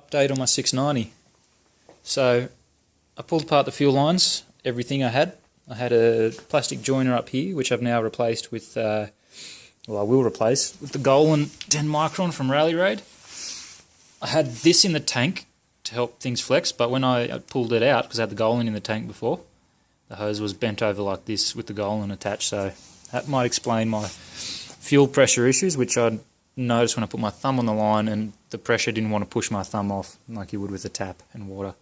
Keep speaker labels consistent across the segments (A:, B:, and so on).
A: update on my 690. So I pulled apart the fuel lines, everything I had. I had a plastic joiner up here, which I've now replaced with, well, I will replace with the Golan 10 micron from Rally Raid. I had this in the tank to help things flex, but when I pulled it out, because I had the Golan in the tank before, the hose was bent over like this with the Golan attached, so that might explain my fuel pressure issues, which I noticed when I put my thumb on the line and the pressure didn't want to push my thumb off like you would with a tap and water.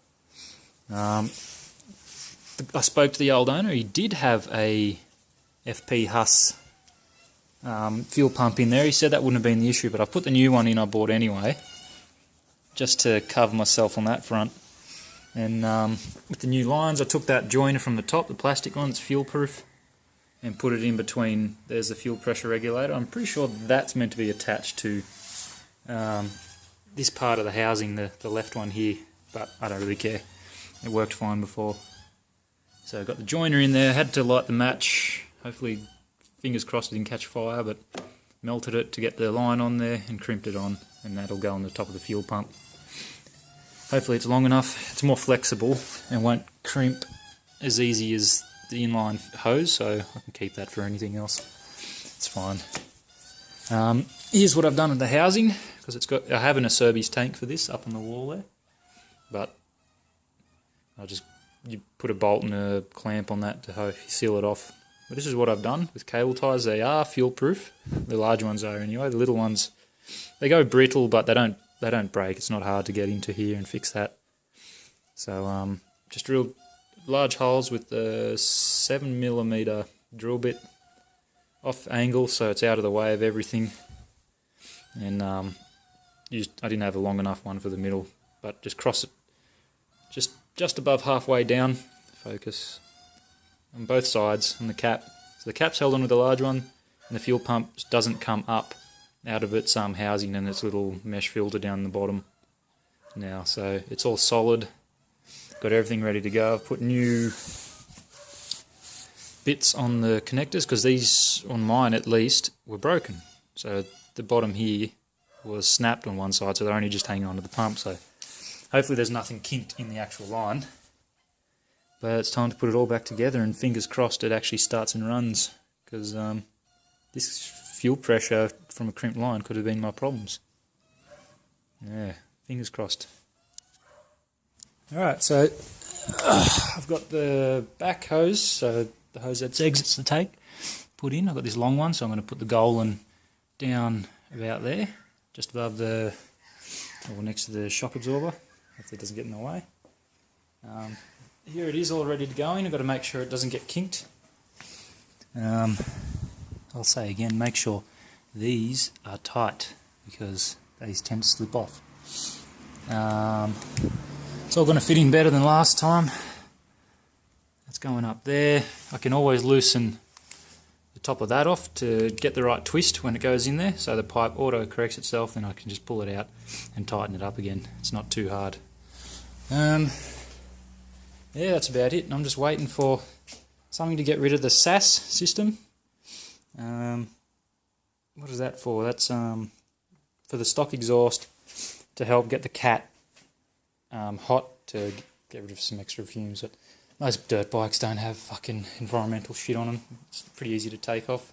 A: I spoke to the old owner. He did have a FP Huss fuel pump in there. He said that wouldn't have been the issue, but I've put the new one in I bought anyway, just to cover myself on that front. And with the new lines, I took that joiner from the top, the plastic one, it's fuel proof, and put it in between. There's the fuel pressure regulator. I'm pretty sure that's meant to be attached to this part of the housing, the left one here, but I don't really care. It worked fine before. So I got the joiner in there, had to light the match, hopefully, fingers crossed it didn't catch fire, but melted it to get the line on there and crimped it on, and that'll go on the top of the fuel pump. Hopefully it's long enough, it's more flexible and won't crimp as easy as the inline hose, so I can keep that for anything else. It's fine. Here's what I've done with the housing, because I have an Acerbi's tank for this up on the wall there, but you put a bolt and a clamp on that to seal it off. But this is what I've done with cable ties. They are fuel proof. The large ones are anyway. The little ones, they go brittle, but they don't break. It's not hard to get into here and fix that. So just drill large holes with the 7mm drill bit off angle, so it's out of the way of everything. And I didn't have a long enough one for the middle, but just cross it just above halfway down, focus on both sides on the cap. So the cap's held on with the large one, and the fuel pump doesn't come up out of its housing and its little mesh filter down the bottom now. So it's all solid, got everything ready to go. I've put new bits on the connectors, because these, on mine at least, were broken. So the bottom here was snapped on one side, so they're only just hanging onto the pump. So hopefully there's nothing kinked in the actual line. But it's time to put it all back together, and fingers crossed it actually starts and runs, because this fuel pressure from a crimped line could have been my problems. Yeah, fingers crossed. Alright, so I've got the back hose, so the hose that exits the tank, put in. I've got this long one, so I'm going to put the Golan down about there, just above or next to the shock absorber. Hopefully it doesn't get in the way. Here it is all ready to go in. I've got to make sure it doesn't get kinked. I'll say again, make sure these are tight, because these tend to slip off. It's all going to fit in better than last time. That's going up there. I can always loosen the top of that off to get the right twist when it goes in there, so the pipe auto corrects itself, then I can just pull it out and tighten it up again. It's not too hard. Yeah, that's about it. I'm just waiting for something to get rid of the SAS system. What is that for? That's for the stock exhaust, to help get the cat hot, to get rid of some extra fumes. But most dirt bikes don't have fucking environmental shit on them. It's pretty easy to take off.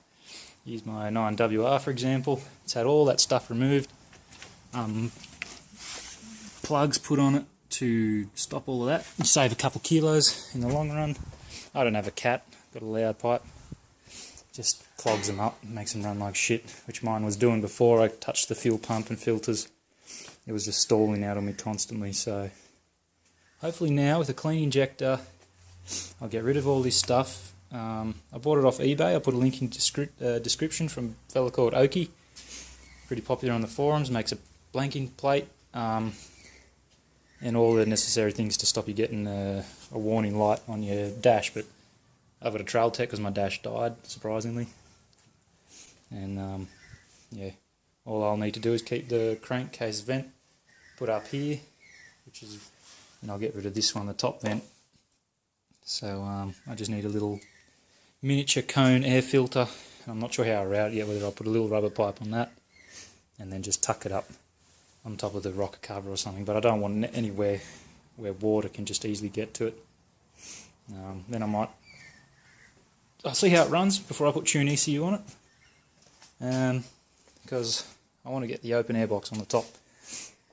A: Use my 9WR for example. It's had all that stuff removed. Plugs put on it to stop all of that. You save a couple kilos in the long run. I don't have a cat, got a loud pipe. Just clogs them up, makes them run like shit, which mine was doing before I touched the fuel pump and filters. It was just stalling out on me constantly, so hopefully now with a clean injector I'll get rid of all this stuff. I bought it off eBay. I'll put a link in description from a fella called Oki. Pretty popular on the forums, makes a blanking plate and all the necessary things to stop you getting a warning light on your dash. But I've got a trail tech because my dash died, surprisingly. And yeah, all I'll need to do is keep the crankcase vent put up here, and I'll get rid of this one, the top vent. So I just need a little miniature cone air filter. I'm not sure how I route it yet, whether I'll put a little rubber pipe on that and then just tuck it up on top of the rocker cover or something, but I don't want it anywhere where water can just easily get to it. Then I'll see how it runs before I put tune ECU on it, because I want to get the open air box on the top.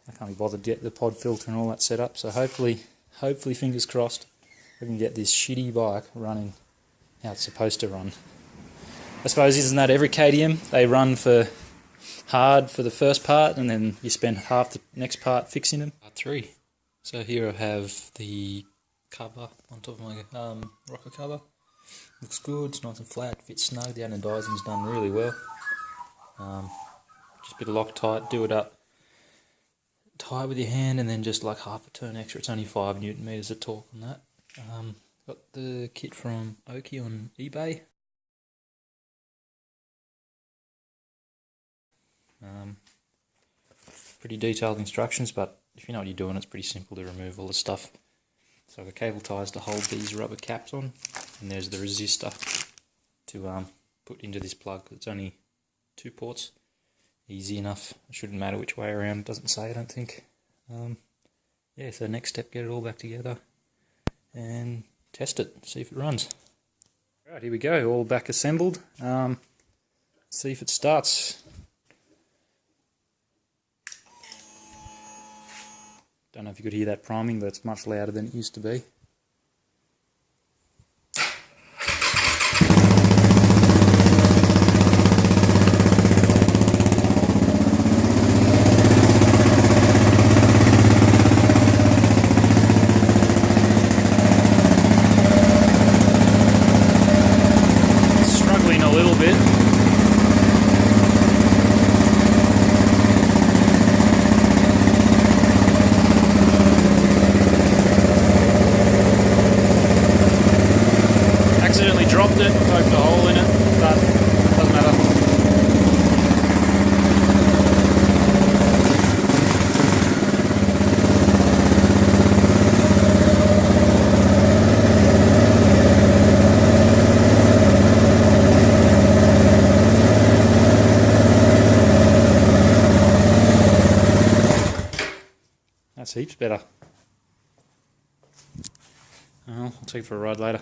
A: I can't be bothered to get the pod filter and all that set up, so hopefully fingers crossed, we can get this shitty bike running how it's supposed to run. I suppose isn't that every KTM? They run for hard for the first part and then you spend half the next part fixing them. Part 3. So here I have the cover on top of my rocker cover. Looks good, it's nice and flat, fits snug, the anodizing's done really well. Just a bit of Loctite, do it up tight with your hand and then just like half a turn extra. It's only 5 Newton meters of torque on that. Got the kit from Oki on eBay. Pretty detailed instructions, but if you know what you're doing, it's pretty simple to remove all the stuff. So I've got cable ties to hold these rubber caps on, and there's the resistor to put into this plug. It's only 2 ports, easy enough. It shouldn't matter which way around, it doesn't say, I don't think. Yeah, so next step, get it all back together and test it, see if it runs. Right, here we go, all back assembled. See if it starts. Don't know if you could hear that priming, but it's much louder than it used to be. Struggling a little bit. Dropped it, poked a hole in it, but doesn't matter. That's heaps better. Well, I'll take it for a ride later.